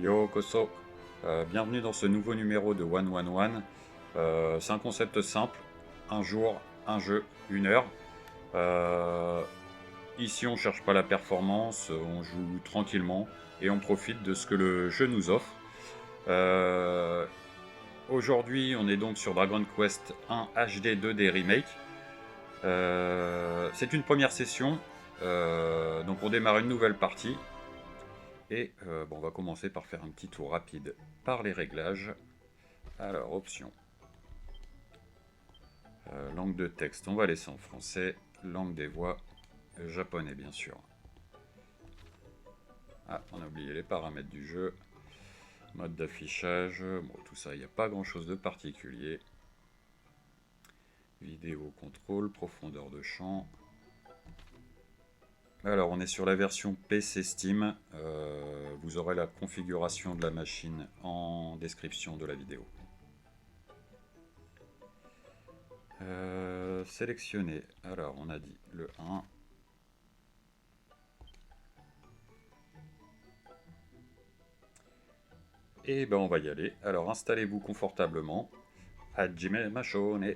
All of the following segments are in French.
Yokoso, bienvenue dans ce nouveau numéro de 111. C'est un concept simple, un jour, un jeu, une heure. Ici on cherche pas la performance, on joue tranquillement et on profite de ce que le jeu nous offre. Aujourd'hui on est donc sur Dragon Quest 1 HD 2D Remake. C'est une première session, donc on démarre une nouvelle partie. Et on va commencer par faire un petit tour rapide par les réglages. Alors, options. Langue de texte, on va laisser en français. Langue des voix, japonais bien sûr. Ah, on a oublié les paramètres du jeu. Mode d'affichage, bon tout ça, il n'y a pas grand chose de particulier. Vidéo contrôle, profondeur de champ. Alors, on est sur la version PC Steam. Vous aurez la configuration de la machine en description de la vidéo. Sélectionner. Alors, on a dit le 1. Et ben, on va y aller. Alors, installez-vous confortablement. Hajime Mashone.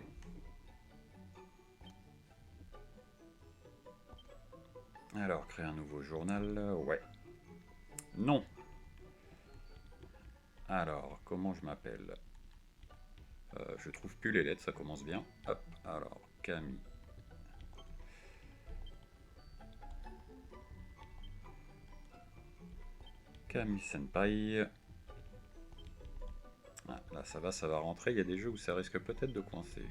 Alors, créer un nouveau journal. Ouais. Non. Alors, comment je m'appelle? Je trouve plus les lettres, ça commence bien. Hop. Alors, Camille. Camille Senpai. Ah, là, ça va rentrer. Il y a des jeux où ça risque peut-être de coincer.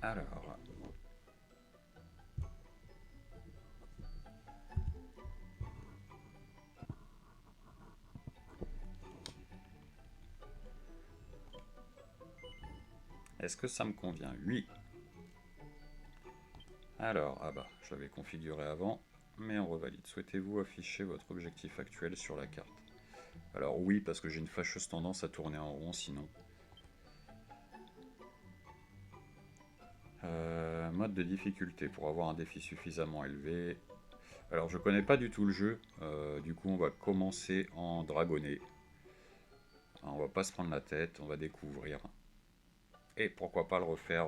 Alors. Est-ce que ça me convient? Oui. Alors, ah bah, je l'avais configuré avant, mais on revalide. Souhaitez-vous afficher votre objectif actuel sur la carte? Alors oui, parce que j'ai une fâcheuse tendance à tourner en rond sinon. Mode de difficulté pour avoir un défi suffisamment élevé. Alors je connais pas du tout le jeu, du coup on va commencer en dragonné. On va pas se prendre la tête, on va découvrir. Et pourquoi pas le refaire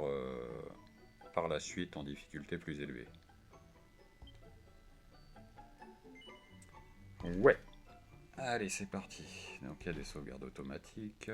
par la suite en difficulté plus élevée. Ouais. Allez, c'est parti. Donc il y a des sauvegardes automatiques.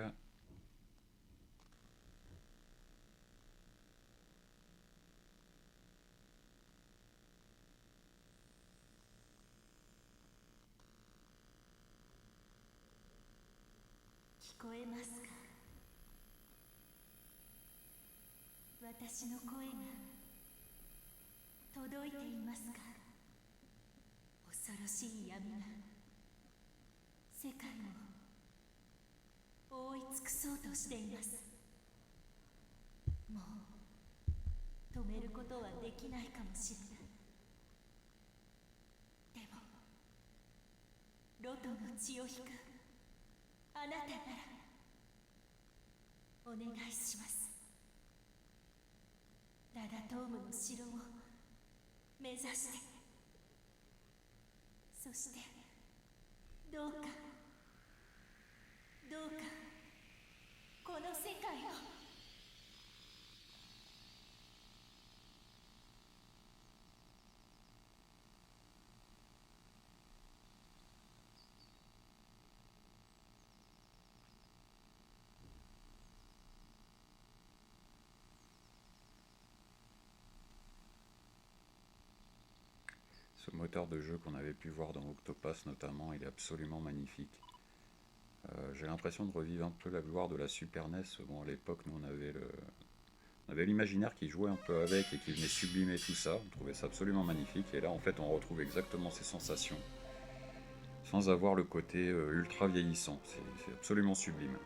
Ce moteur de jeu qu'on avait pu voir dans Octopass notamment, il est absolument magnifique. J'ai l'impression de revivre un peu la gloire de la Super NES. Bon, à l'époque, nous on avait l'imaginaire qui jouait un peu avec et qui venait sublimer tout ça. On trouvait ça absolument magnifique. Et là, en fait, on retrouve exactement ces sensations. Sans avoir le côté ultra vieillissant. C'est absolument sublime.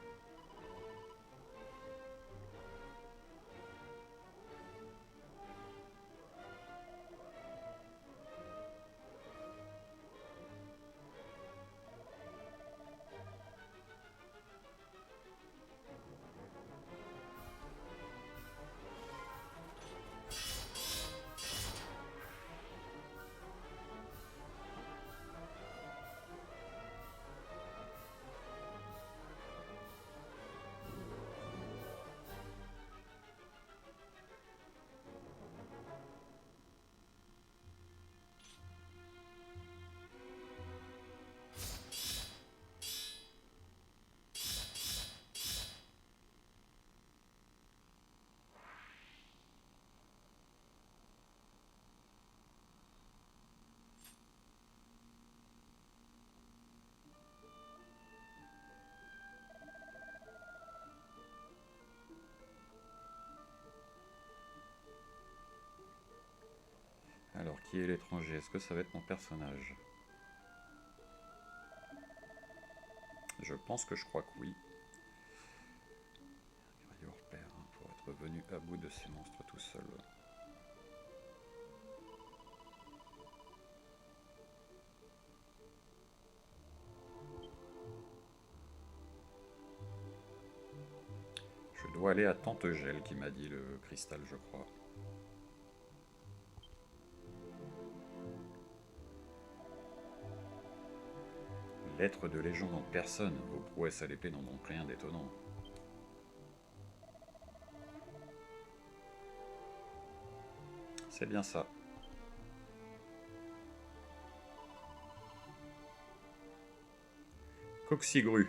Qui est l'étranger? Est-ce que ça va être mon personnage? Je pense que je crois que oui. Grailleur père, hein, pour être venu à bout de ces monstres tout seul. Je dois aller à Tante Gel, qui m'a dit le cristal, je crois. Lettre de légende en personne. Vos prouesses à l'épée n'ont donc rien d'étonnant. C'est bien ça. Coxigru.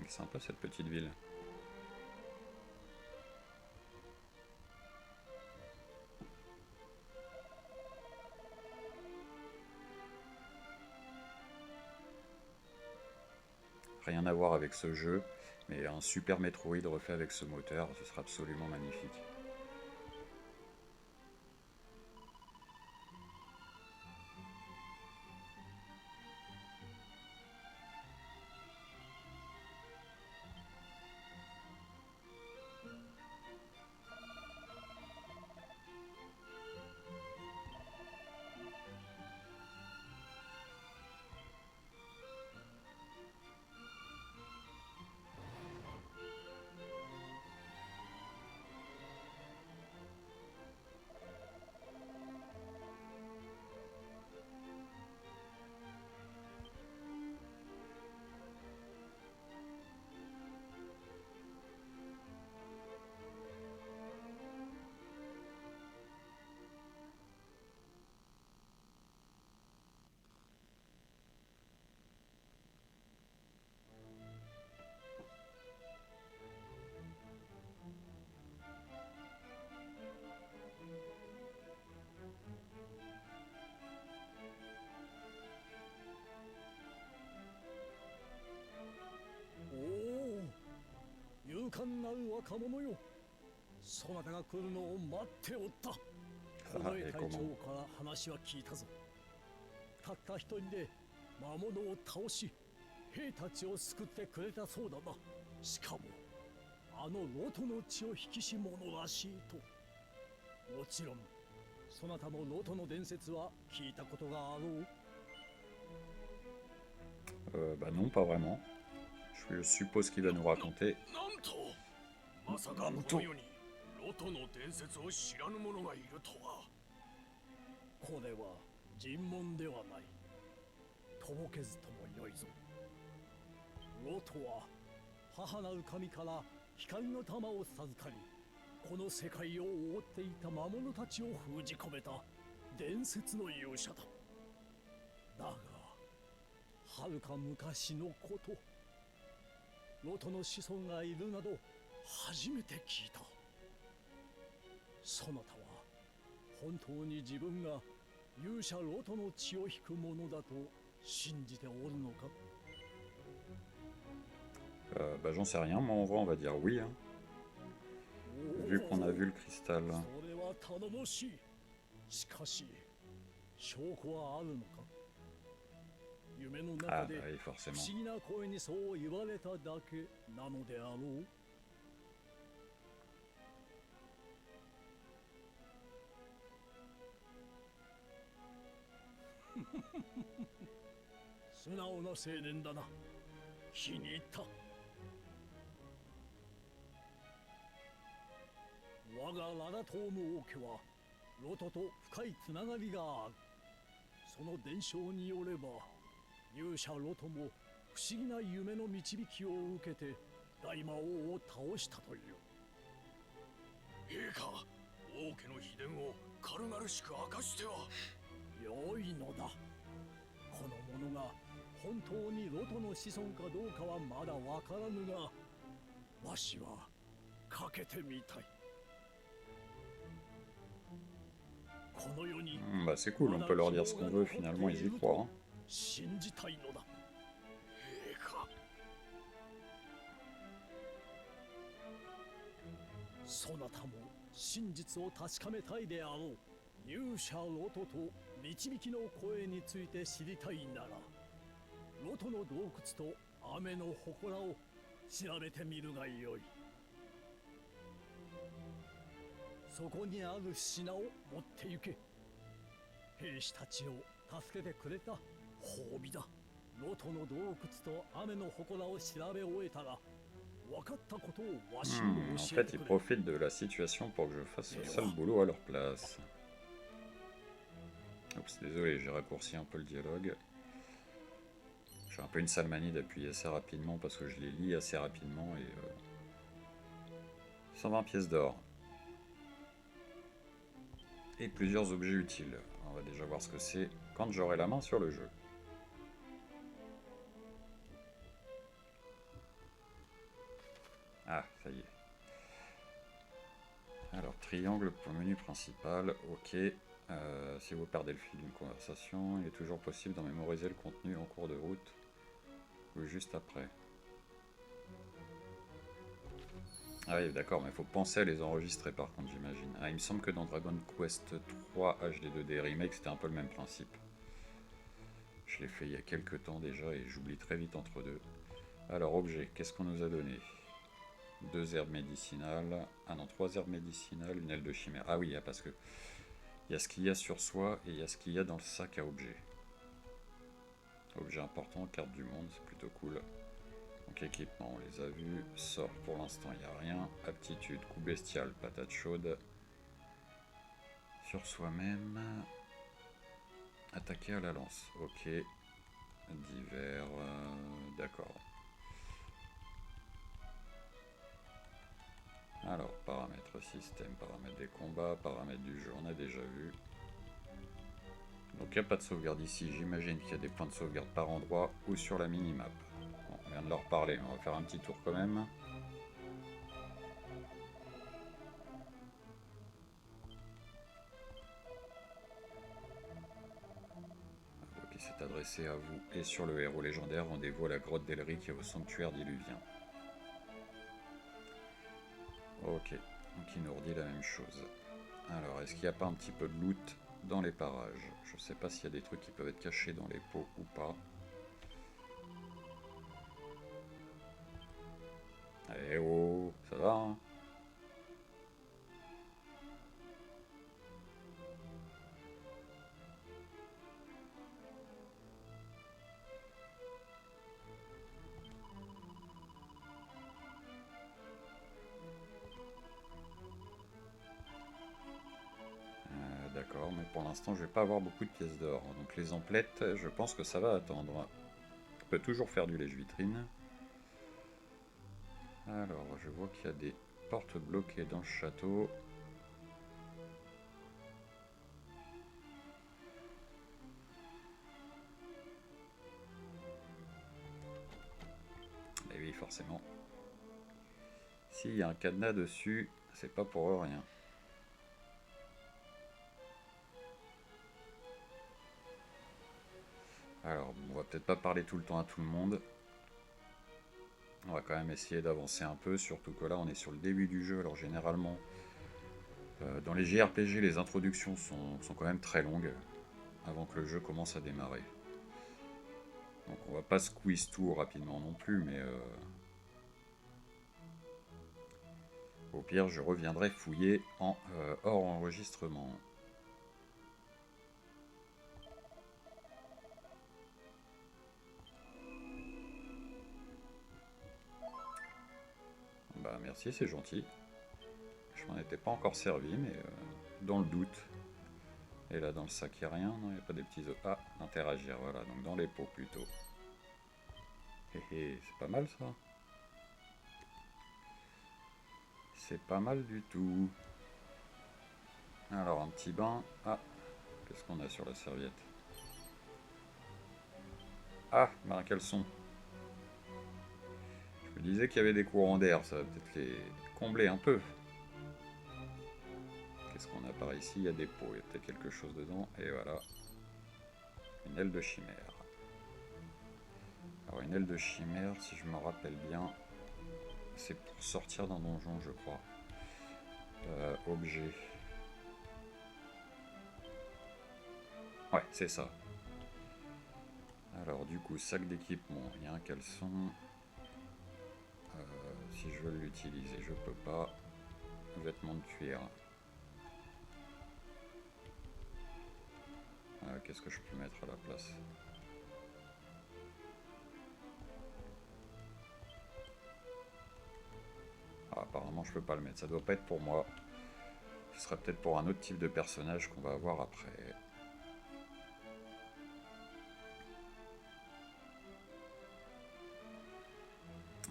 C'est sympa cette petite ville. Rien à voir avec ce jeu, mais un Super Metroid refait avec ce moteur, ce sera absolument magnifique. Bah non, pas vraiment. Je suppose qu'il va nous raconter. Nanto. これは尋問ではない。とぼけずともよいぞ。ロトは母なる神から光の玉を授かり、この世界を覆っていた魔物たちを封じ込めた伝説の勇者だ。だが、はるか昔のこと、ロトの子孫がいるなど初めて聞いた。そなたは本当に自分が勇者ロトの血を引くものだと信じておるのか？ Bah j'en sais rien, moi en vrai on va dire oui, hein. Vu qu'on a vu le cristal. それはは頼もしい。しかし証拠はあるのか。夢の Ah, 中で bah oui, 不 forcément. 思議な声にそう言われただけなのであろう。素直な青年だな。気に入った。我がララトーム王家はロトと深いつながりがある。その伝承によれば勇者ロトも不思議な夢の導きを受けて大魔王を倒したという。陛下、王家の秘伝を軽々しく明かしては。良いのだ。この者が本当にロトの子孫かどうかはまだわからぬが、わしはかけてみたい。この世に Bah c'est cool, on peut leur dire ce qu'on veut, finalement ils y croient. Hein. 信じたいのだ。陛下、そなたも真実を確かめたいであろう。勇者ロトと導きの声について知りたいなら、ロトの洞窟と雨の祠を調べてみるがよい。そこにある品を持って行け。兵士たちを助けてくれた褒美だ。ロトの洞窟と雨の祠を調べ終えたら、分かったことをわしに En 教え fait, て ils くれ。 profitent de la situation pour que je fasse le sale boulot à leur place. Oups, désolé, j'ai raccourci un peu le dialogue. J'ai un peu une sale manie d'appuyer assez rapidement parce que je les lis assez rapidement et... 120 pièces d'or. Et plusieurs objets utiles. On va déjà voir ce que c'est quand j'aurai la main sur le jeu. Ah, ça y est. Alors, triangle pour le menu principal, ok. Si vous perdez le fil d'une conversation, il est toujours possible d'en mémoriser le contenu en cours de route ou juste après. Ah oui, d'accord, mais il faut penser à les enregistrer par contre, j'imagine. Ah, il me semble que dans Dragon Quest 3 HD2D Remake, c'était un peu le même principe. Je l'ai fait il y a quelques temps déjà et j'oublie très vite entre deux. Alors, objet, qu'est-ce qu'on nous a donné? 2 herbes médicinales. Ah non, 3 herbes médicinales, une aile de chimère. Ah oui, parce que il y a ce qu'il y a sur soi et il y a ce qu'il y a dans le sac à objets. Objet important, carte du monde, c'est plutôt cool. Donc équipement, on les a vus. Sort, pour l'instant, il n'y a rien. Aptitude, coup bestial, patate chaude. Sur soi-même. Attaquer à la lance, ok. Divers, d'accord. Alors, paramètres système, paramètres des combats, paramètres du jeu, on a déjà vu. Donc il n'y a pas de sauvegarde ici, j'imagine qu'il y a des points de sauvegarde par endroit ou sur la minimap. Bon, on vient de leur parler, on va faire un petit tour quand même. Qui s'est adressé à vous et sur le héros légendaire, rendez-vous à la grotte d'Elric et au sanctuaire diluvien. Ok, donc il nous redit la même chose. Alors, est-ce qu'il n'y a pas un petit peu de loot dans les parages? Je sais pas s'il y a des trucs qui peuvent être cachés dans les pots ou pas. Eh oh, ça va hein? D'accord, mais pour l'instant je vais pas avoir beaucoup de pièces d'or. Donc les emplettes, je pense que ça va attendre. On peut toujours faire du lèche-vitrine. Alors, je vois qu'il y a des portes bloquées dans le château. Et oui, forcément. S'il y a un cadenas dessus, c'est pas pour rien. Alors, on va peut-être pas parler tout le temps à tout le monde. On va quand même essayer d'avancer un peu, surtout que là on est sur le début du jeu, alors généralement Dans les JRPG, les introductions sont quand même très longues avant que le jeu commence à démarrer. Donc on va pas squeeze tout rapidement non plus, mais au pire je reviendrai fouiller en hors enregistrement. Bah merci, c'est gentil. Je m'en étais pas encore servi, mais dans le doute. Et là dans le sac il n'y a rien, non, il n'y a pas des petits œufs. Ah, interagir, voilà, donc dans les pots plutôt. Hé hé, c'est pas mal ça. C'est pas mal du tout. Alors un petit bain. Ah, qu'est-ce qu'on a sur la serviette? Ah, ben un caleçon. Je me disais qu'il y avait des courants d'air, ça va peut-être les combler un peu. Qu'est-ce qu'on a par ici? Il y a des pots, il y a peut-être quelque chose dedans. Et voilà. Une aile de chimère. Alors une aile de chimère, si je me rappelle bien, c'est pour sortir d'un donjon, je crois. Objet. Ouais, c'est ça. Alors du coup, sac d'équipement, il y a un caleçon. Si je veux l'utiliser, je peux pas. Vêtements de cuir. Qu'est-ce que je peux mettre à la place? Ah, apparemment je peux pas le mettre, ça doit pas être pour moi. Ce serait peut-être pour un autre type de personnage qu'on va avoir après.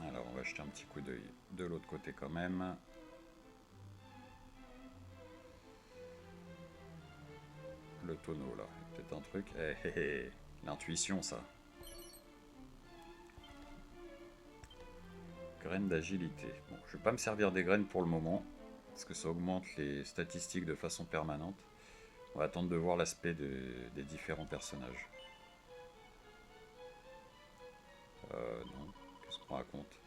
Alors on va jeter un petit coup d'œil de l'autre côté quand même. Le tonneau là, peut-être un truc. L'intuition ça. Graines d'agilité. Bon, je vais pas me servir des graines pour le moment, parce que ça augmente les statistiques de façon permanente. On va attendre de voir l'aspect des différents personnages. Non. Qu'est-ce qu'on raconte?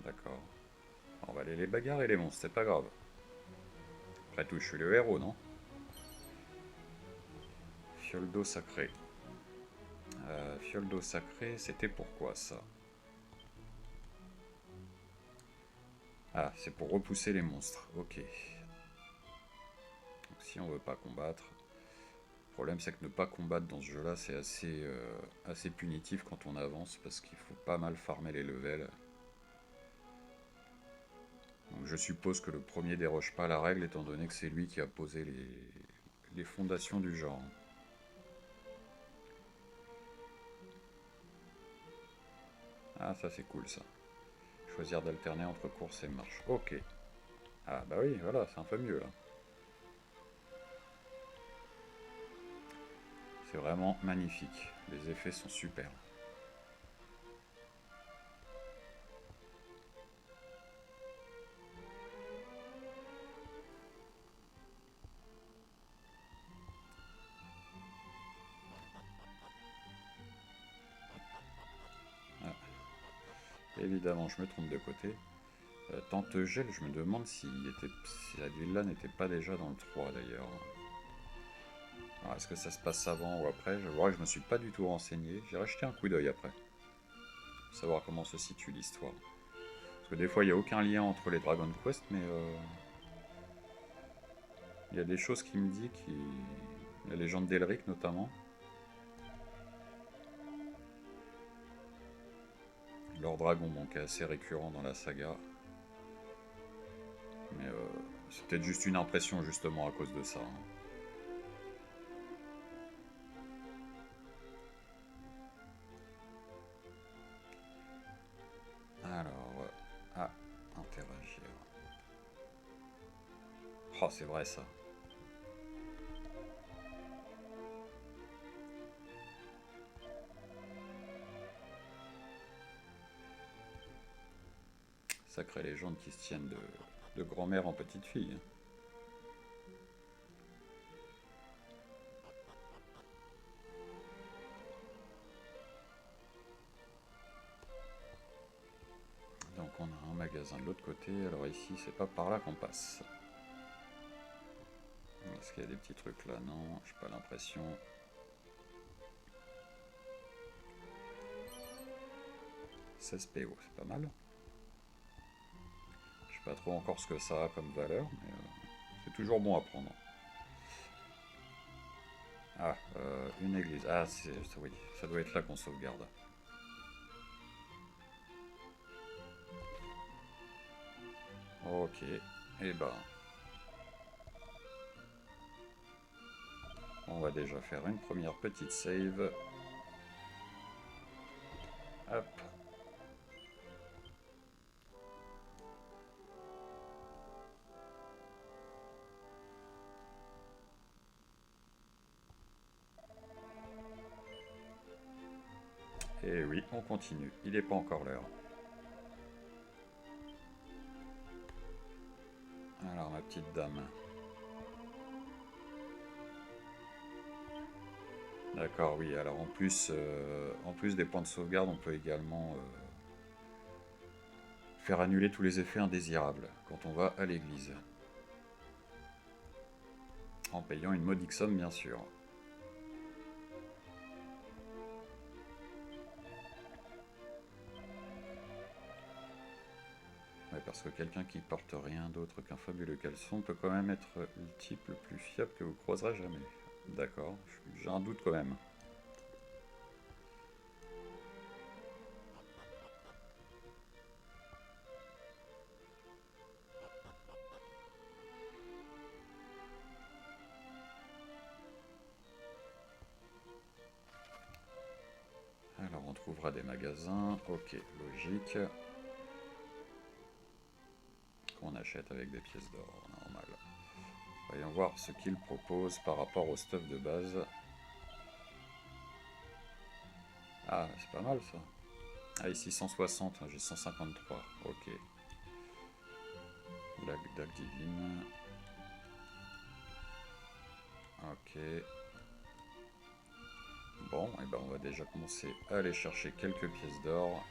D'accord. On va aller les bagarrer les monstres, c'est pas grave. Après tout, je suis le héros, non? Fiole d'eau sacrée. Fiole d'eau sacrée, c'était pourquoi ça? Ah, c'est pour repousser les monstres, ok. Donc, si on veut pas combattre... Le problème c'est que ne pas combattre dans ce jeu là c'est assez punitif quand on avance parce qu'il faut pas mal farmer les levels. Donc je suppose que le premier déroge pas à la règle étant donné que c'est lui qui a posé les fondations du genre. Ah ça c'est cool ça. Choisir d'alterner entre course et marche. Ok. Ah bah oui voilà c'est un peu mieux là. C'est vraiment magnifique. Les effets sont super. Ah. Évidemment je me trompe de côté. Tante Gel, je me demande si la ville-là n'était pas déjà dans le 3 d'ailleurs. Est-ce que ça se passe avant ou après? Je vois que je me suis pas du tout renseigné. J'irai jeter un coup d'œil après. Pour savoir comment se situe l'histoire. Parce que des fois il n'y a aucun lien entre les Dragon Quest, mais il y a des choses qui me disent la légende d'Elric notamment. Lord Dragon, bon, qui est assez récurrent dans la saga. Mais c'est peut-être juste une impression justement à cause de ça. Alors, interagir. Oh, c'est vrai ça. Sacrée légende qui se tiennent de grand-mère en petite fille. Donc on a un magasin de l'autre côté. Alors ici, c'est pas par là qu'on passe. Est-ce qu'il y a des petits trucs là? Non, j'ai pas l'impression. PO, c'est pas mal. Je sais pas trop encore ce que ça a comme valeur, mais c'est toujours bon à prendre. Ah, une église. Ah, oui, ça doit être là qu'on sauvegarde. Ok, et ben... On va déjà faire une première petite save. Hop. Et oui, on continue. Il n'est pas encore l'heure. Alors, ma petite dame. D'accord, oui. Alors, en plus des points de sauvegarde, on peut également faire annuler tous les effets indésirables quand on va à l'église. En payant une modique somme, bien sûr. Ouais, parce que quelqu'un qui porte rien d'autre qu'un fabuleux caleçon peut quand même être le type le plus fiable que vous croiserez jamais. D'accord, j'ai un doute quand même. Alors on trouvera des magasins, ok, logique. Qu'on achète avec des pièces d'or, normal. Voyons voir ce qu'il propose par rapport au stuff de base. Ah, c'est pas mal ça. Ah, ici 160, j'ai 153, ok. La dague divine. Ok. Bon, et ben on va déjà commencer à aller chercher quelques pièces d'or.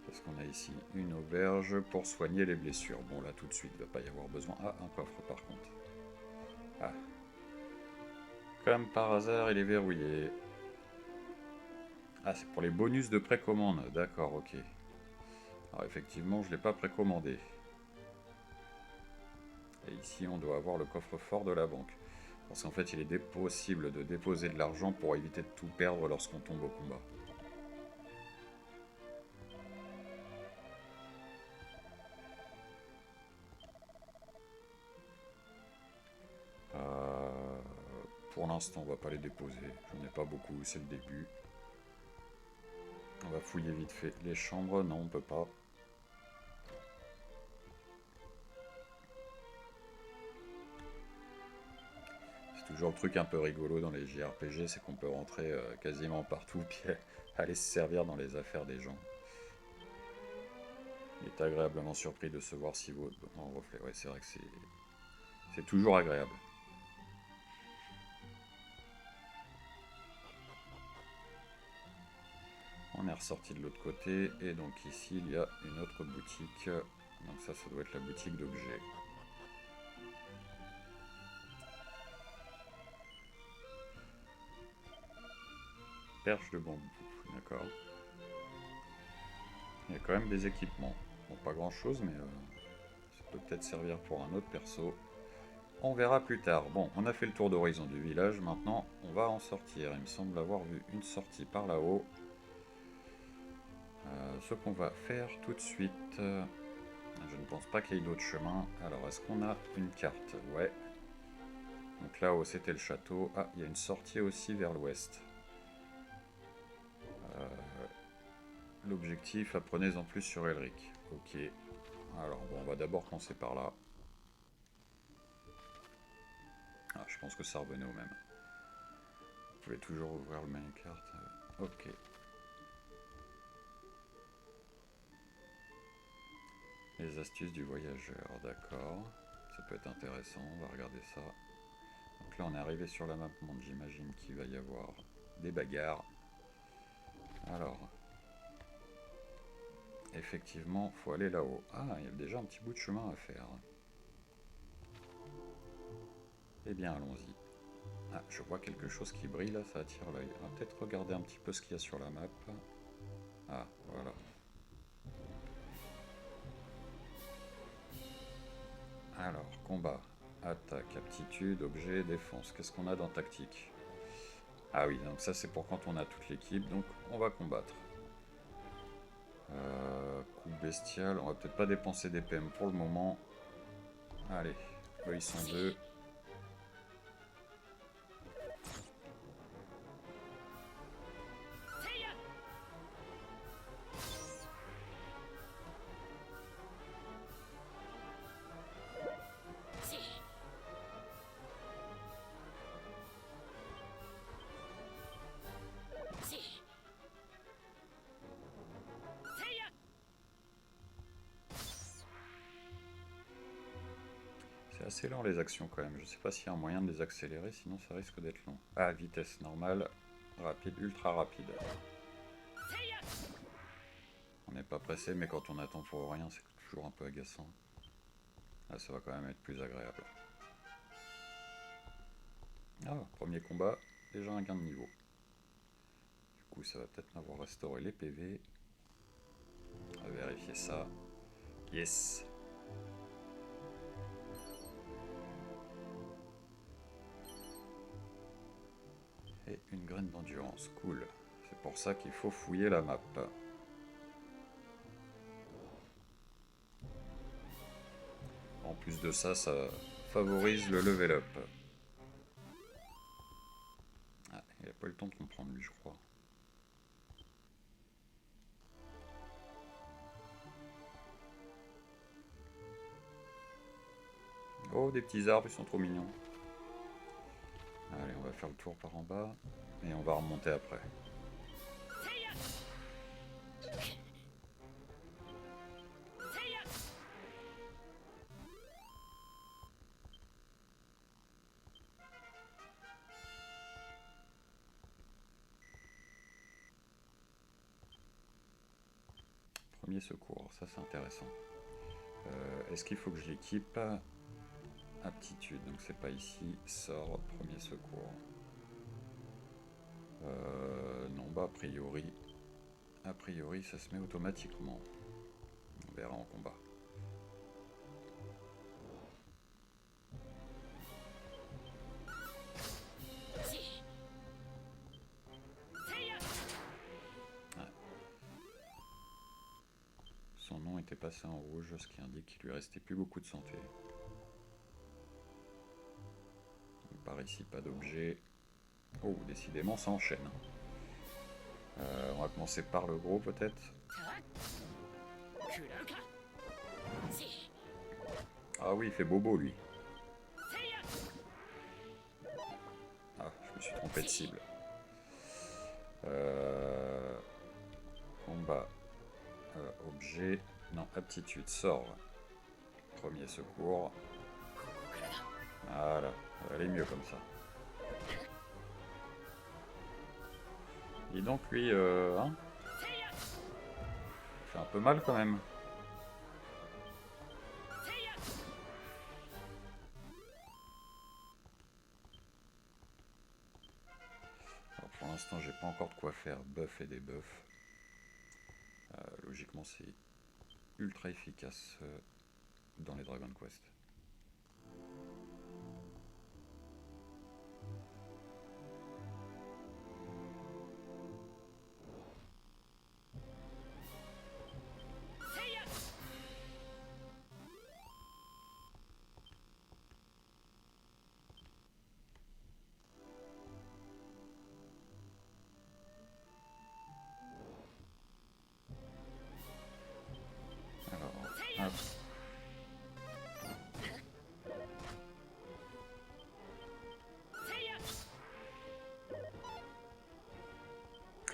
Parce qu'on a ici une auberge pour soigner les blessures. Bon là tout de suite, il ne va pas y avoir besoin. Ah, un coffre par contre. Ah. Comme par hasard, il est verrouillé. Ah, c'est pour les bonus de précommande. D'accord, ok. Alors effectivement, je ne l'ai pas précommandé. Et ici, on doit avoir le coffre-fort de la banque. Parce qu'en fait, il est possible de déposer de l'argent pour éviter de tout perdre lorsqu'on tombe au combat. Pour l'instant, on va pas les déposer. J'en ai pas beaucoup, c'est le début. On va fouiller vite fait les chambres. Non, on peut pas. C'est toujours le truc un peu rigolo dans les JRPG, c'est qu'on peut rentrer quasiment partout puis aller se servir dans les affaires des gens. Il est agréablement surpris de se voir si vaut en reflet. Ouais, c'est vrai que c'est toujours agréable. On est ressorti de l'autre côté et donc ici il y a une autre boutique. Donc ça doit être la boutique d'objets. Perche de bambou, d'accord. Il y a quand même des équipements. Bon, pas grand chose, mais ça peut peut-être servir pour un autre perso. On verra plus tard. Bon, on a fait le tour d'horizon du village, maintenant on va en sortir. Il me semble avoir vu une sortie par là-haut. Ce qu'on va faire tout de suite. Je ne pense pas qu'il y ait d'autres chemins. Alors, est-ce qu'on a une carte? Ouais. Donc là-haut, c'était le château. Ah, il y a une sortie aussi vers l'ouest. L'objectif, apprenez-en plus sur Elric. Ok. Alors, bon, on va d'abord commencer par là. Ah, je pense que ça revenait au même. Vous pouvez toujours ouvrir le même carte. Ok. Les astuces du voyageur, d'accord. Ça peut être intéressant, on va regarder ça. Donc là on est arrivé sur la map monde, j'imagine qu'il va y avoir des bagarres. Alors, effectivement, faut aller là-haut. Ah, il y a déjà un petit bout de chemin à faire. Eh bien, allons-y. Ah, je vois quelque chose qui brille là, ça attire l'œil. On va peut-être regarder un petit peu ce qu'il y a sur la map. Ah, voilà. Alors, combat, attaque, aptitude, objet, défense. Qu'est-ce qu'on a dans tactique? Ah oui, donc ça c'est pour quand on a toute l'équipe, donc on va combattre. Coup bestial, on va peut-être pas dépenser des PM pour le moment. Allez, eux ils sont deux. C'est assez lent les actions quand même. Je sais pas s'il y a un moyen de les accélérer, sinon ça risque d'être long. Ah, vitesse normale, rapide, ultra rapide. On n'est pas pressé, mais quand on attend pour rien, c'est toujours un peu agaçant. Là, ça va quand même être plus agréable. Ah, premier combat, déjà un gain de niveau. Du coup, ça va peut-être m'avoir restauré les PV. On va vérifier ça. Yes! Et une graine d'endurance, cool. C'est pour ça qu'il faut fouiller la map. En plus de ça, ça favorise le level up. Ah, il n'a pas eu le temps de comprendre lui, je crois. Oh, des petits arbres, ils sont trop mignons. Allez, on va faire le tour par en bas. Et on va remonter après. Premier secours, ça c'est intéressant. Est-ce qu'il faut que je l'équipe? Aptitude, donc c'est pas ici. Sort, premier secours. Non, bah a priori ça se met automatiquement. On verra en combat. Ah. Son nom était passé en rouge, ce qui indique qu'il lui restait plus beaucoup de santé. Par ici, pas d'objet. Oh, décidément, ça enchaîne. On va commencer par le gros, peut-être. Ah oui, il fait bobo, lui. Ah, je me suis trompé de cible. Combat. Objet. Non, aptitude. Sort. Premier secours. Voilà, ça va aller mieux comme ça. Et donc lui, hein, fait un peu mal quand même. Alors pour l'instant, j'ai pas encore de quoi faire buff et debuff. Logiquement, c'est ultra efficace dans les Dragon Quest. Alors, hop.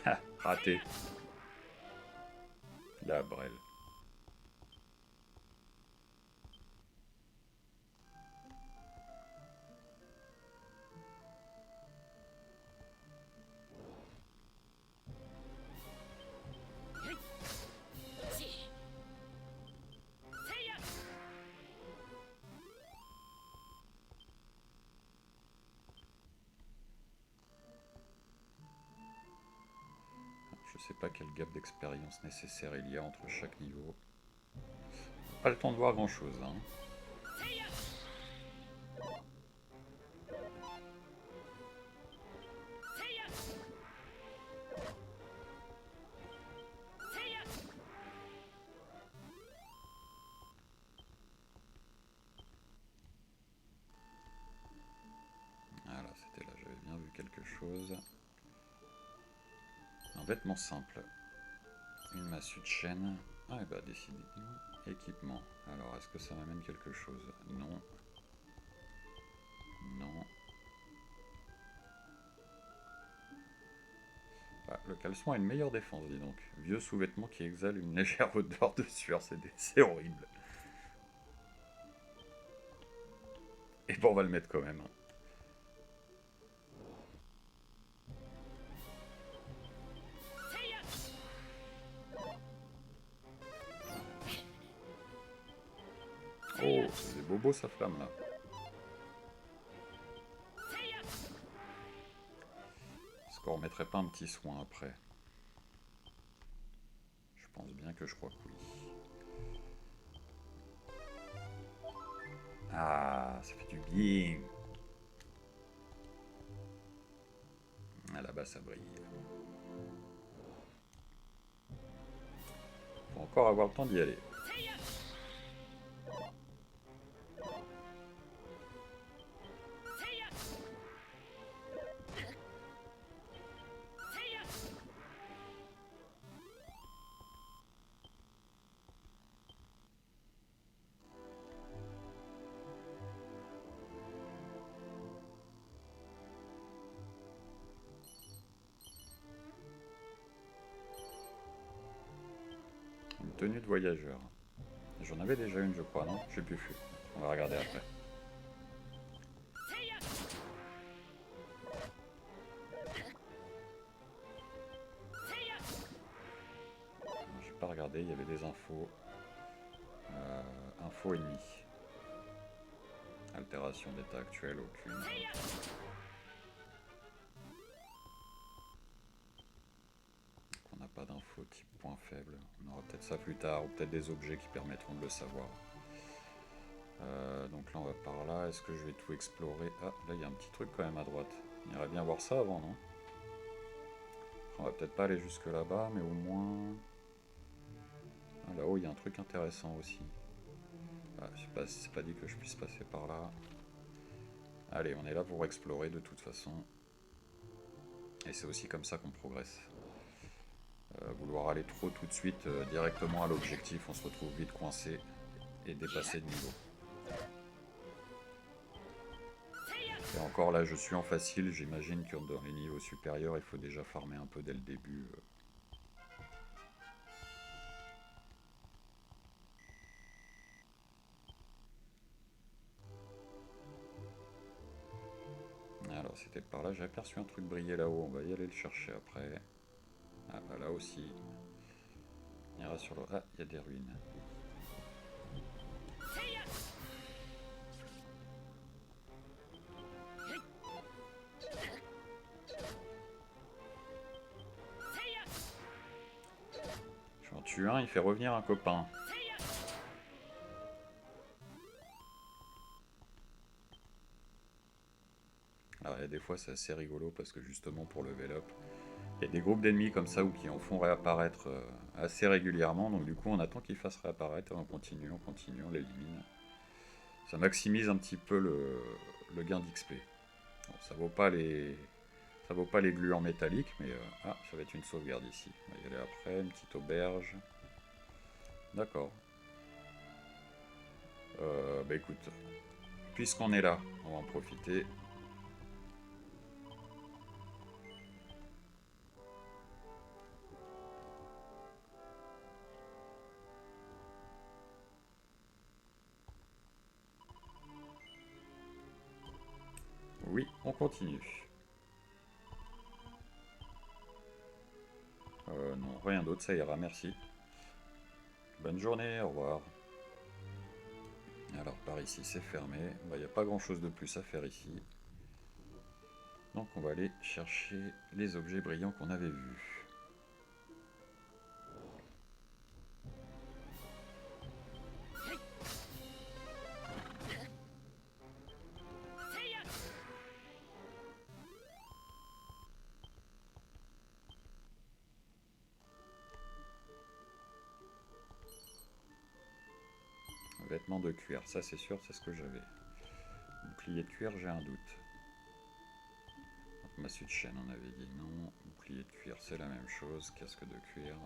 Ah, raté. La brêle. Je sais pas quel gap d'expérience nécessaire il y a entre chaque niveau. Pas le temps de voir grand chose, hein. Voilà, c'était là, j'avais bien vu quelque chose. Un vêtement simple. Une massue de chaîne. Ah, et bah, décidément. Équipement. Alors, est-ce que ça m'amène quelque chose? Non. Non. Ah, le caleçon a une meilleure défense, dis donc. Vieux sous-vêtement qui exhale une légère odeur de sueur, c'est horrible. Et bon, on va le mettre quand même. Oh, c'est bobo sa flamme là. Est-ce qu'on remettrait pas un petit soin après? Je pense bien que je crois que oui. Ah, ça fait du bien. Ah, là-bas ça brille. Faut encore avoir le temps d'y aller. Une tenue de voyageur. J'en avais déjà une, je crois, non? Je sais plus. On va regarder après. J'ai pas regardé, il y avait des infos. Info ennemie. Altération d'état actuel, aucune. On n'a pas d'infos type point faible. On aura peut-être ça plus tard, ou peut-être des objets qui permettront de le savoir. Donc là on va par là, est-ce que je vais tout explorer? Ah, là il y a un petit truc quand même à droite. On irait bien voir ça avant, non? On va peut-être pas aller jusque là-bas, mais au moins... Ah, là-haut il y a un truc intéressant aussi. Ah, c'est pas dit que je puisse passer par là. Allez, on est là pour explorer de toute façon. Et c'est aussi comme ça qu'on progresse. Vouloir aller trop tout de suite directement à l'objectif, on se retrouve vite coincé et dépassé de niveau. Et encore là, je suis en facile, j'imagine que dans les niveaux supérieurs, il faut déjà farmer un peu dès le début. Alors c'était par là, j'ai aperçu un truc briller là-haut, on va y aller le chercher après. Ah, bah, là aussi. On ira sur le... Ah, il y a des ruines. J'en tue un, il fait revenir un copain. Alors il y a des fois c'est assez rigolo parce que justement pour level up, il y a des groupes d'ennemis comme ça ou qui en font réapparaître assez régulièrement, donc du coup on attend qu'ils fassent réapparaître et on continue, on l'élimine. Ça maximise un petit peu le gain d'XP. Bon, ça vaut pas les gluants métalliques, mais ah, ça va être une sauvegarde ici. On va y aller après, une petite auberge. D'accord. Bah écoute, puisqu'on est là, on va en profiter. Oui, on continue. Non, rien d'autre, ça ira, merci. Bonne journée, au revoir. Alors par ici c'est fermé, il n'y a pas grand chose de plus à faire ici. Donc on va aller chercher les objets brillants qu'on avait vus. Vêtements de cuir, ça c'est sûr, c'est ce que j'avais. Bouclier de cuir, j'ai un doute. Massue de chaîne, on avait dit non. Bouclier de cuir, c'est la même chose. Casque de cuir.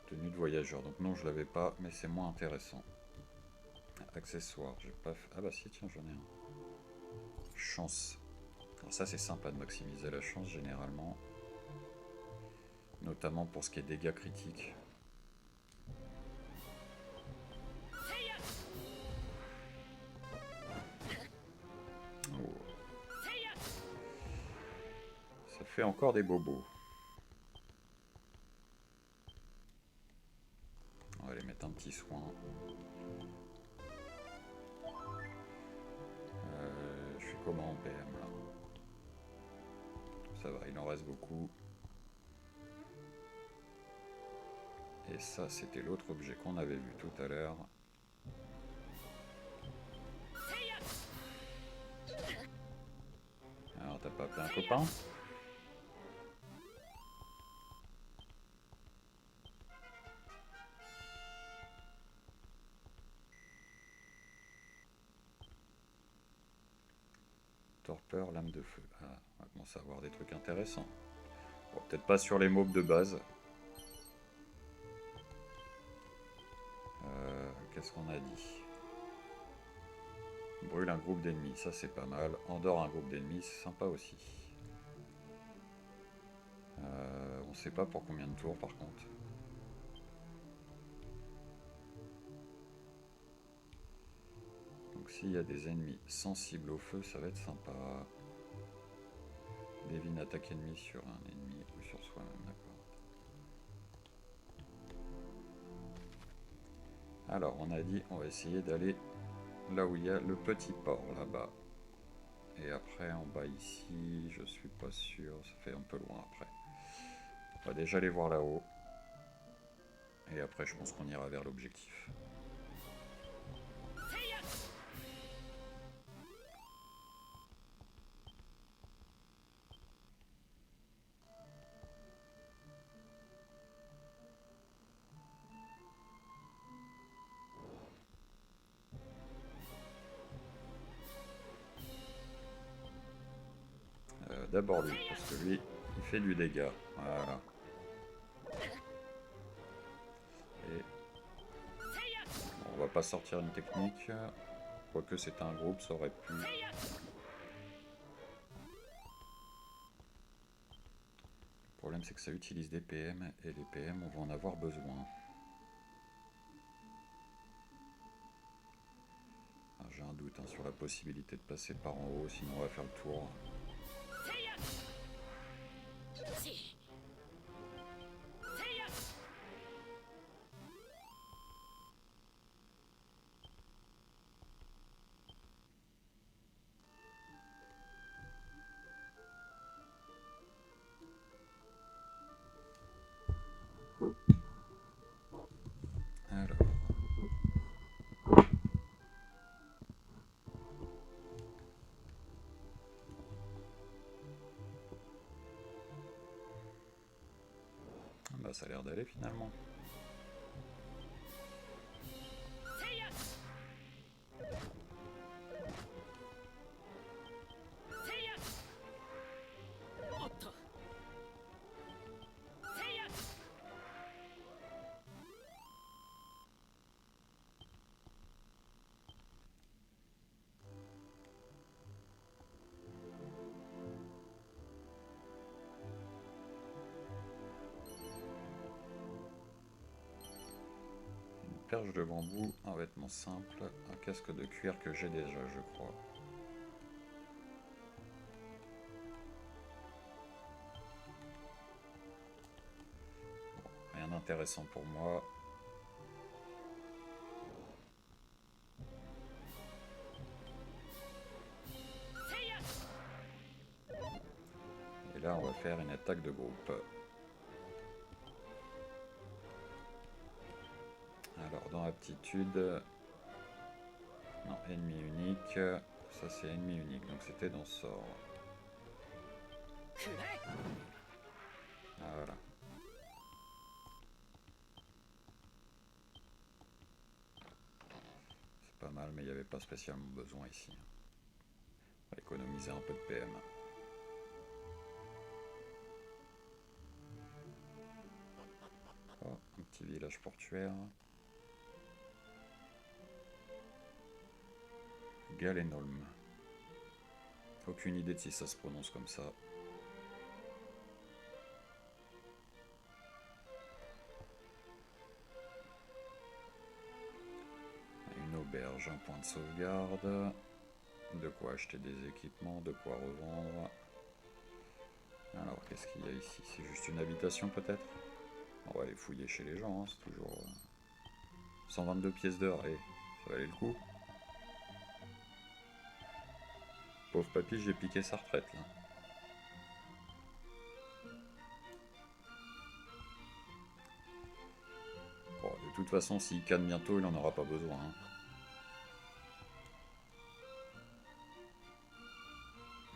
Tenue de voyageur, donc non, je l'avais pas, mais c'est moins intéressant. Accessoires, j'ai pas fait... Ah bah si, tiens, j'en ai un. Chance. Alors ça, c'est sympa de maximiser la chance, généralement. Notamment pour ce qui est dégâts critiques. Oh. Ça fait encore des bobos. On va aller mettre un petit soin. Je suis comment en PM là? Ça va, il en reste beaucoup. Et ça, c'était l'autre objet qu'on avait vu tout à l'heure. Alors, t'as pas appelé un copain? Torpeur, lame de feu. Ah, on va commencer à avoir des trucs intéressants. Bon, peut-être pas sur les mobs de base. Qu'est-ce qu'on a dit? Brûle un groupe d'ennemis, ça c'est pas mal. Endort un groupe d'ennemis, c'est sympa aussi. On sait pas pour combien de tours par contre. Donc s'il y a des ennemis sensibles au feu, ça va être sympa. Devine attaque ennemi sur un ennemi ou sur soi-même, d'accord. Alors on a dit on va essayer d'aller là où il y a le petit port là-bas. Et après en bas ici, je suis pas sûr, ça fait un peu loin après. On va déjà aller voir là-haut. Et après je pense qu'on ira vers l'objectif. D'abord lui, parce que lui, il fait du dégât. Voilà. Et bon, on va pas sortir une technique. Quoique c'est un groupe, ça aurait pu. Le problème c'est que ça utilise des PM, et les PM, on va en avoir besoin. J'ai un doute hein, sur la possibilité de passer par en haut, sinon on va faire le tour. Alors. Bah ça a l'air d'aller finalement. Perche de bambou, un vêtement simple, un casque de cuir que j'ai déjà, je crois. Bon, rien d'intéressant pour moi. Et là, on va faire une attaque de groupe. Alors, dans aptitude... Non, ennemi unique. Ça, c'est ennemi unique, donc c'était dans sort. Voilà. mais il n'y avait pas spécialement besoin ici. On va économiser un peu de PM. Oh, un petit village portuaire. Galenholm. Aucune idée de si ça se prononce comme ça. Une auberge, un point de sauvegarde. De quoi acheter des équipements, de quoi revendre. Alors, qu'est-ce qu'il y a ici? C'est juste une habitation peut-être? On va aller fouiller chez les gens, hein, c'est toujours... 122 pièces d'or, allez, ça valait le coup. Pauvre papy, j'ai piqué sa retraite là. Bon, de toute façon, s'il canne bientôt, il n'en aura pas besoin. Hein.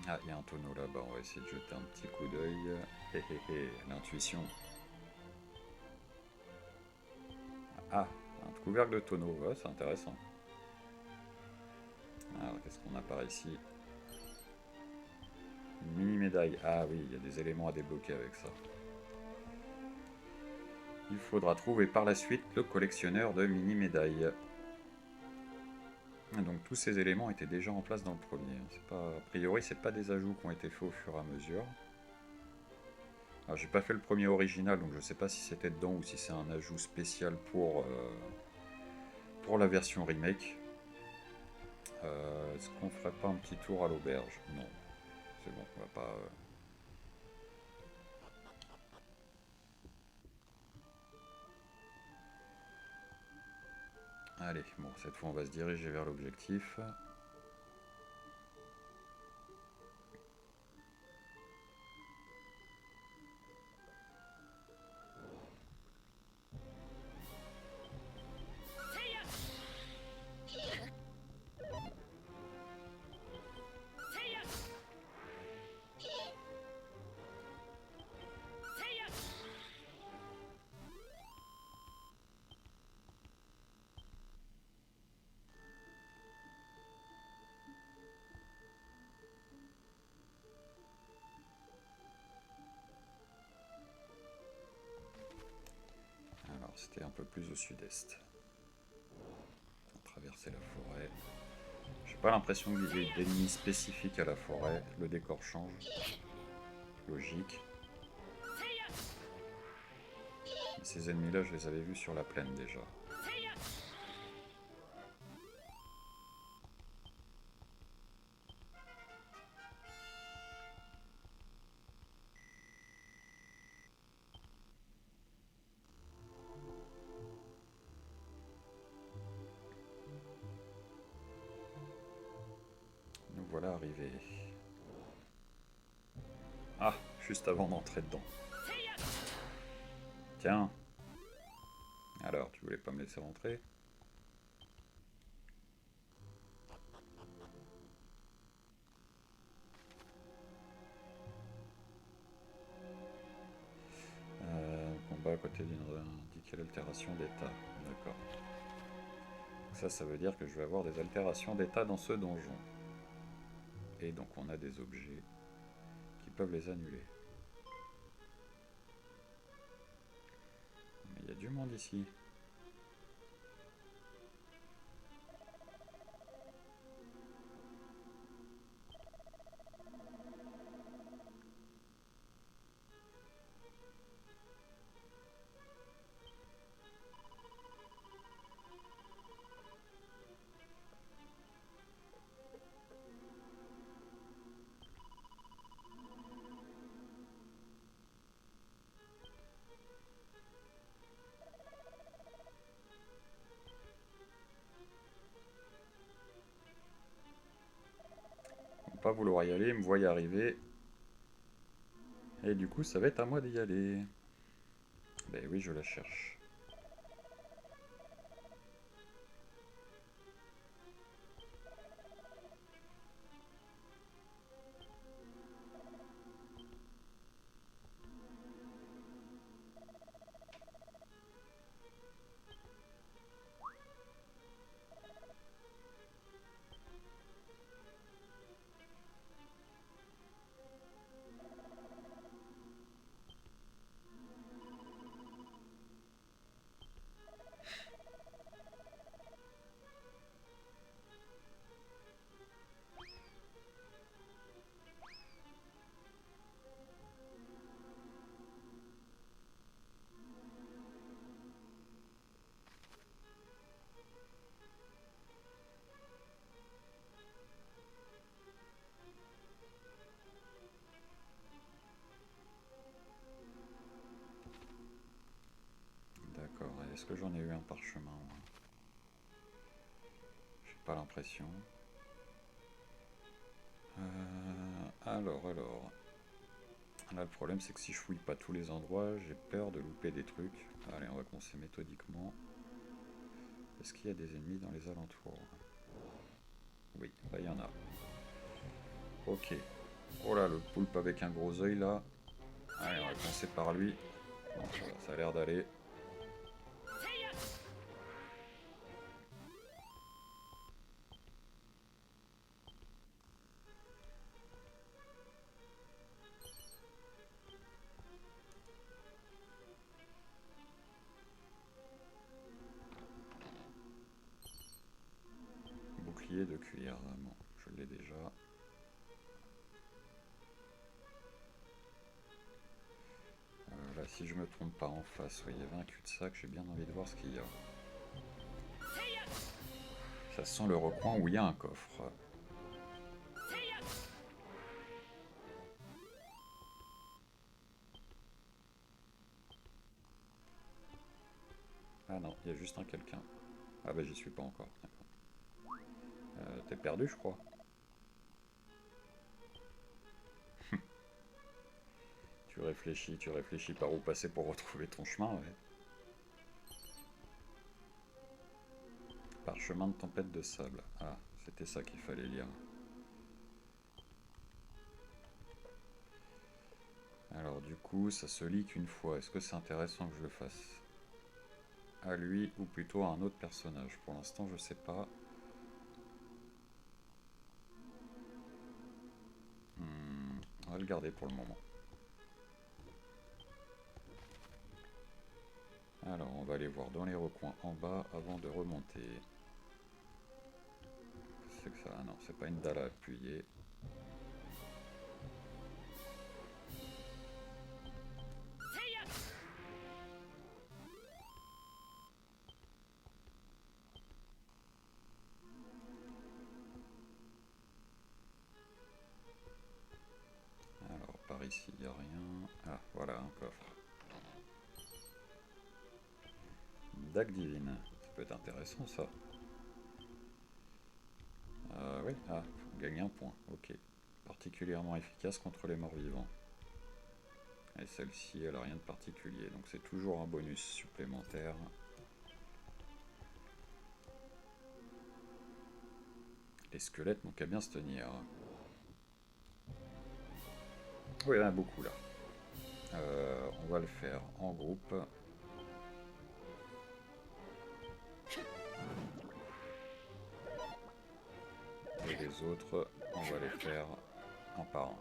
Ah, il y a un tonneau là-bas, on va essayer de jeter un petit coup d'œil. Hé hé hé, l'intuition. Ah, un couvercle de tonneau, ouais, c'est intéressant. Alors, qu'est-ce qu'on a par ici? Une mini-médaille. Ah oui, il y a des éléments à débloquer avec ça. Il faudra trouver par la suite le collectionneur de mini-médailles. Donc tous ces éléments étaient déjà en place dans le premier. A priori, c'est pas des ajouts qui ont été faits au fur et à mesure. Alors j'ai pas fait le premier original, donc je sais pas si c'était dedans ou si c'est un ajout spécial pour la version remake. Est-ce qu'on ferait pas un petit tour à l'auberge? Non, c'est bon, on va pas... Allez, bon, cette fois on va se diriger vers l'objectif. Alors c'était un peu plus au sud-est. On traversait la forêt. J'ai pas l'impression qu'il y ait d'ennemis spécifiques à la forêt. Le décor change. Logique. Mais ces ennemis-là, je les avais vus sur la plaine déjà. Nous voilà arrivés. Ah, juste avant d'entrer dedans. Tiens. Alors, tu voulais pas me laisser rentrer? Combat à côté d'une indiquée altération d'état. D'accord. Ça veut dire que je vais avoir des altérations d'état dans ce donjon. Et donc on a des objets qui peuvent les annuler. Mais il y a du monde ici. Pas vouloir y aller, me voit y arriver. Et du coup, ça va être à moi d'y aller. Ben oui, je la cherche. Est-ce que j'en ai eu un parchemin? J'ai pas l'impression. Alors. Là, le problème, c'est que si je fouille pas tous les endroits, j'ai peur de louper des trucs. Allez, on va commencer méthodiquement. Est-ce qu'il y a des ennemis dans les alentours? Oui, là, il y en a. Ok. Oh là, le poulpe avec un gros œil, là. Allez, on va commencer par lui. Bon, ça a l'air d'aller. Bouclier de cuir. Bon, je l'ai déjà. Là, si je me trompe pas en face, il y avait un cul-de-sac. J'ai bien envie de voir ce qu'il y a. Ça sent le recoin où il y a un coffre. Ah non, il y a juste un quelqu'un. Ah bah j'y suis pas encore. T'es perdu, je crois. Tu réfléchis par où passer pour retrouver ton chemin, ouais. Parchemin de tempête de sable. Ah, c'était ça qu'il fallait lire. Alors du coup, ça se lit qu'une fois. Est-ce que c'est intéressant que je le fasse à lui ou plutôt à un autre personnage? Pour l'instant, je sais pas. On va le garder pour le moment. Alors, on va aller voir dans les recoins en bas avant de remonter. C'est que ça? Ah non, c'est pas une dalle à appuyer. Alors, par ici, il n'y a rien. Ah, voilà, un coffre. Dague divine. Ça peut être intéressant, ça. Oui, ah, faut gagner un point. Ok. Particulièrement efficace contre les morts vivants. Et celle-ci, elle a rien de particulier. Donc c'est toujours un bonus supplémentaire. Les squelettes n'ont qu'à bien se tenir. Oui, il y en a beaucoup là. On va le faire en groupe. Et les autres, on va les faire un par un.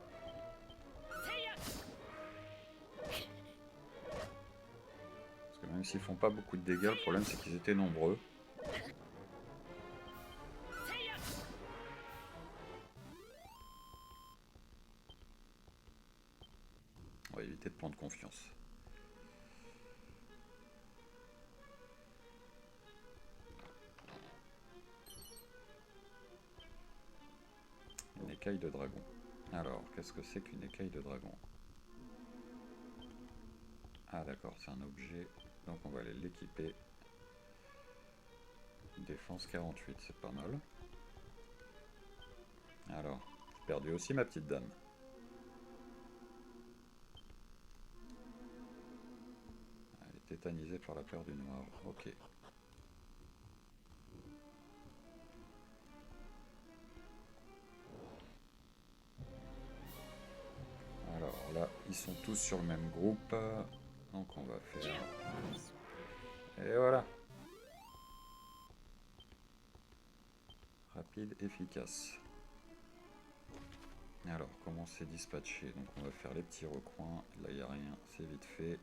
Parce que même s'ils font pas beaucoup de dégâts, le problème c'est qu'ils étaient nombreux. On va éviter de prendre confiance. Une écaille de dragon. Alors, qu'est-ce que c'est qu'une écaille de dragon? Ah d'accord, c'est un objet. Donc on va aller l'équiper. Défense 48, c'est pas mal. Alors, j'ai perdu aussi ma petite dame. Elle est tétanisée par la peur du noir. Ok. Alors là, ils sont tous sur le même groupe. Donc on va faire... Et voilà. Rapide, efficace. Alors, comment c'est dispatché? Donc on va faire les petits recoins. Là, il n'y a rien, c'est vite fait.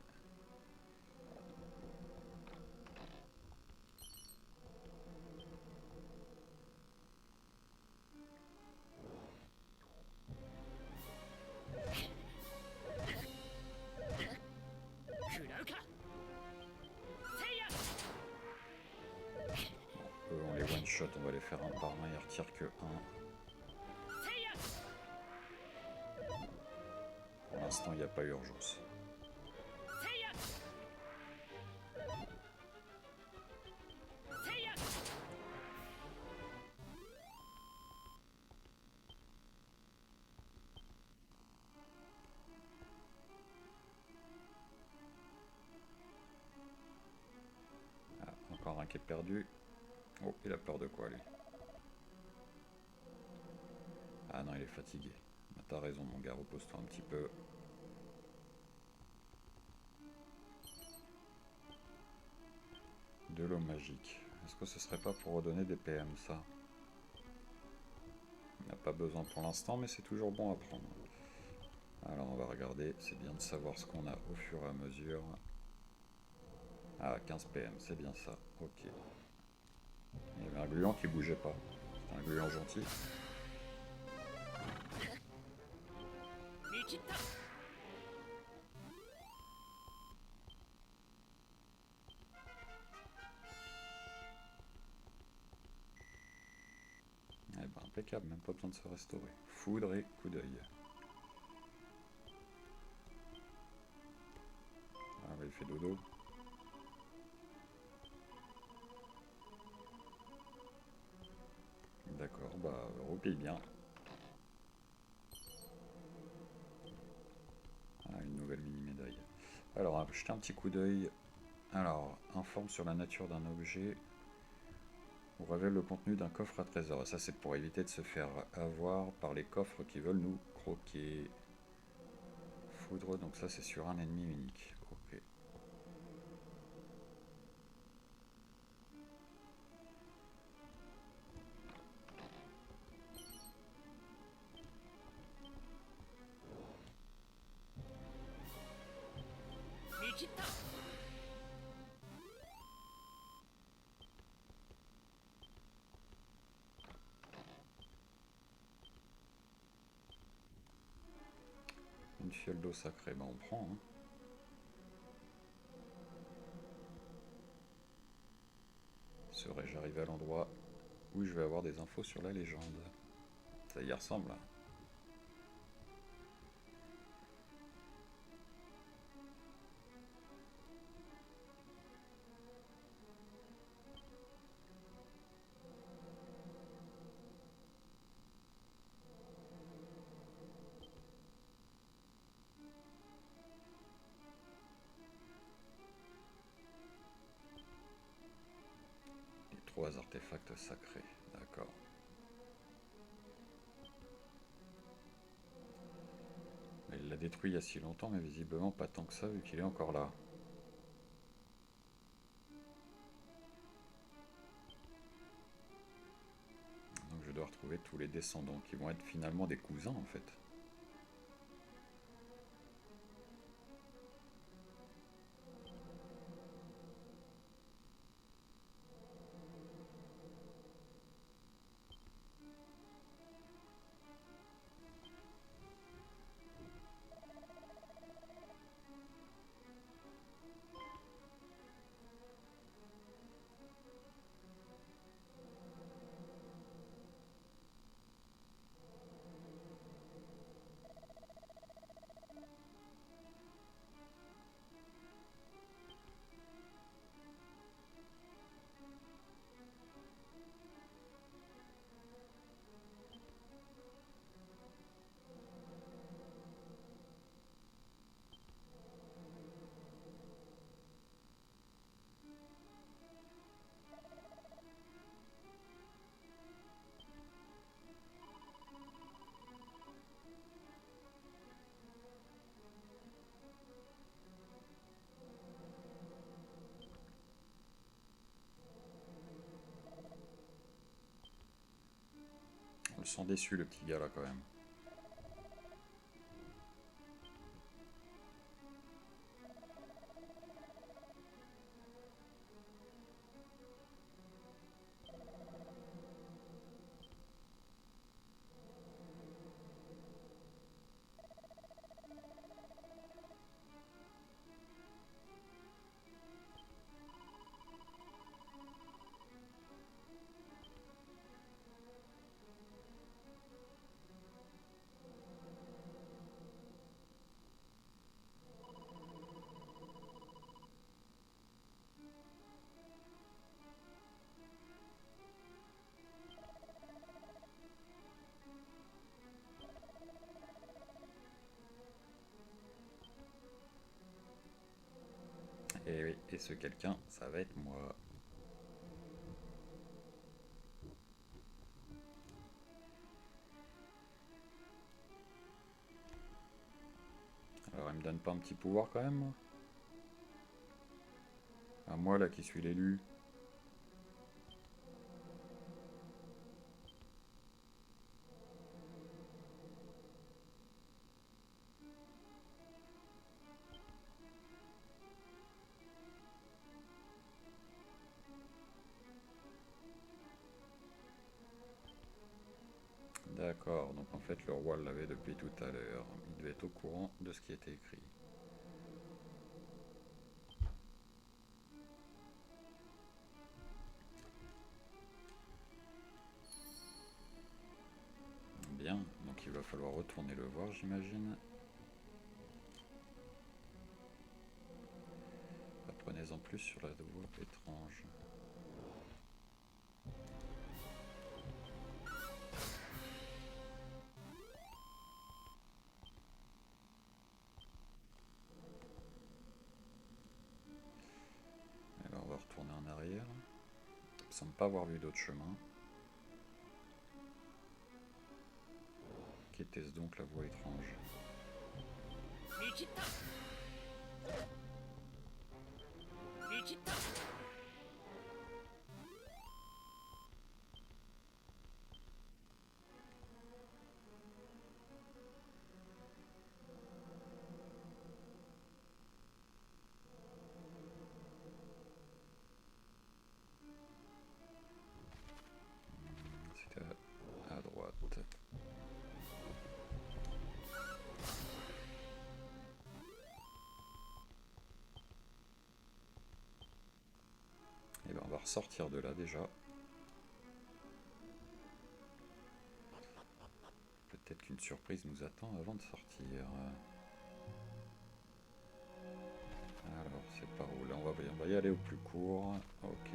On les one-shot, on va les faire un par un, ils retirent que un. Pour l'instant, il n'y a pas urgence. qui est perdu. Oh, il a peur de quoi lui? Ah non, il est fatigué. Bah, t'as raison mon gars, repose-toi un petit peu. De l'eau magique. Est-ce que ce serait pas pour redonner des PM ça? On n'a pas besoin pour l'instant, mais c'est toujours bon à prendre. Alors on va regarder, c'est bien de savoir ce qu'on a au fur et à mesure. Ah, 15 PM, c'est bien ça. Ok. Il y avait un gluant qui bougeait pas. C'était un gluant gentil. Eh ben impeccable, même pas besoin de se restaurer. Foudre et coup d'œil. Ah bah il fait dodo. D'accord, bah replie bien. Ah, une nouvelle mini-médaille. Alors, on va jeter un petit coup d'œil. Alors, informe sur la nature d'un objet ou révèle le contenu d'un coffre à trésor. Ça, c'est pour éviter de se faire avoir par les coffres qui veulent nous croquer. Foudre, donc ça, c'est sur un ennemi unique. Ok. Une fiole d'eau sacrée, bah on prend. Hein. Serais-je arrivé à l'endroit où je vais avoir des infos sur la légende? Ça y ressemble. Hein. Les 3 artefacts sacrés, d'accord. Il l'a détruit il y a si longtemps, mais visiblement pas tant que ça, vu qu'il est encore là. Donc je dois retrouver tous les descendants, qui vont être finalement des cousins en fait. On le sent déçu le petit gars là quand même. Et oui, et ce quelqu'un, ça va être moi. me donne pas un petit pouvoir quand même, moi? À moi là qui suis l'élu. D'accord, donc en fait le roi l'avait depuis tout à l'heure. Il devait être au courant de ce qui était écrit. Bien, donc il va falloir retourner le voir, j'imagine. Apprenez-en plus sur la voix étrange. Alors on va retourner en arrière. Il ne semble pas avoir vu d'autre chemin. Qu'était-ce donc la voix étrange? C'était à droite. Et ben on va ressortir de là déjà. Peut-être qu'une surprise nous attend avant de sortir. Alors c'est par où là? On va y aller au plus court. Ok.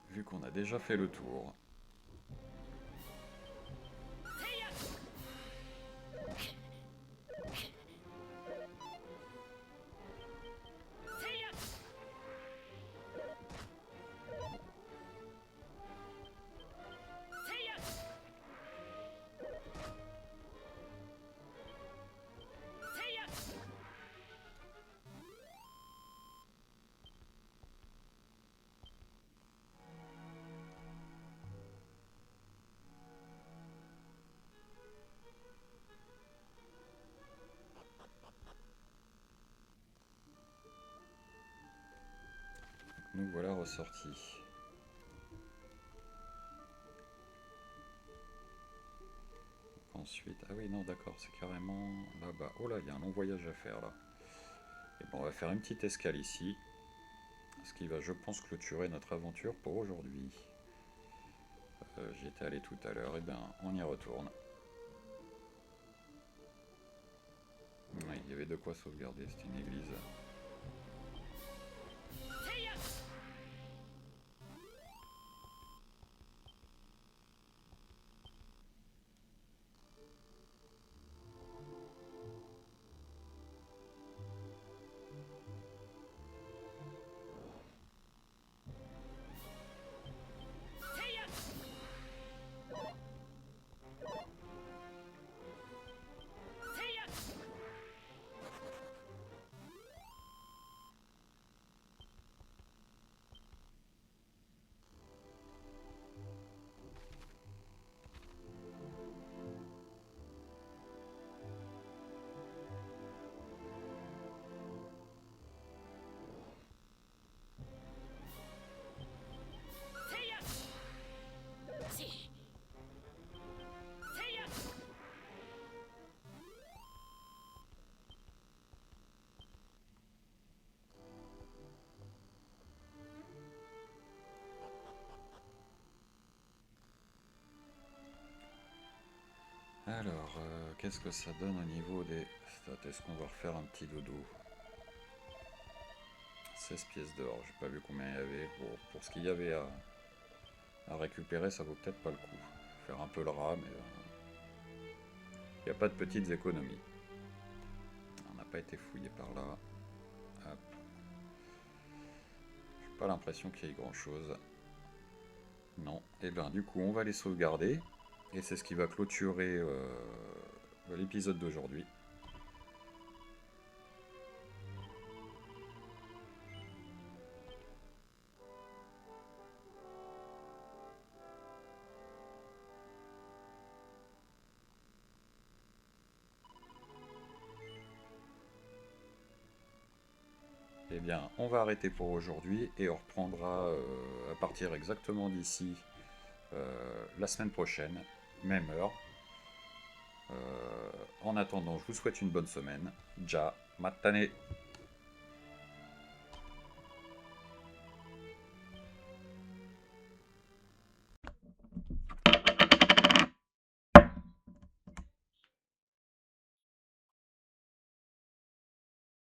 Vu qu'on a déjà fait le tour. Nous voilà ressortis. Ensuite, ah oui non d'accord, c'est carrément là-bas. Oh là, il y a un long voyage à faire là. Et bon, on va faire une petite escale ici. Ce qui va, je pense, clôturer notre aventure pour aujourd'hui. J'y étais allé tout à l'heure, et bien on y retourne. Oui, il y avait de quoi sauvegarder, c'est une église. Alors, qu'est-ce que ça donne au niveau des stats? Est-ce qu'on va refaire un petit dodo? 16 pièces d'or, j'ai pas vu combien il y avait. Bon, pour ce qu'il y avait à récupérer, ça vaut peut-être pas le coup. Faire un peu le rat, mais il n'y a pas de petites économies. On n'a pas été fouillé par là. Hop. J'ai pas l'impression qu'il y ait grand-chose. Non. Et ben du coup, on va les sauvegarder. Et c'est ce qui va clôturer l'épisode d'aujourd'hui. Eh bien, on va arrêter pour aujourd'hui et on reprendra à partir exactement d'ici la semaine prochaine, même heure. En attendant, je vous souhaite une bonne semaine. Ja, matane!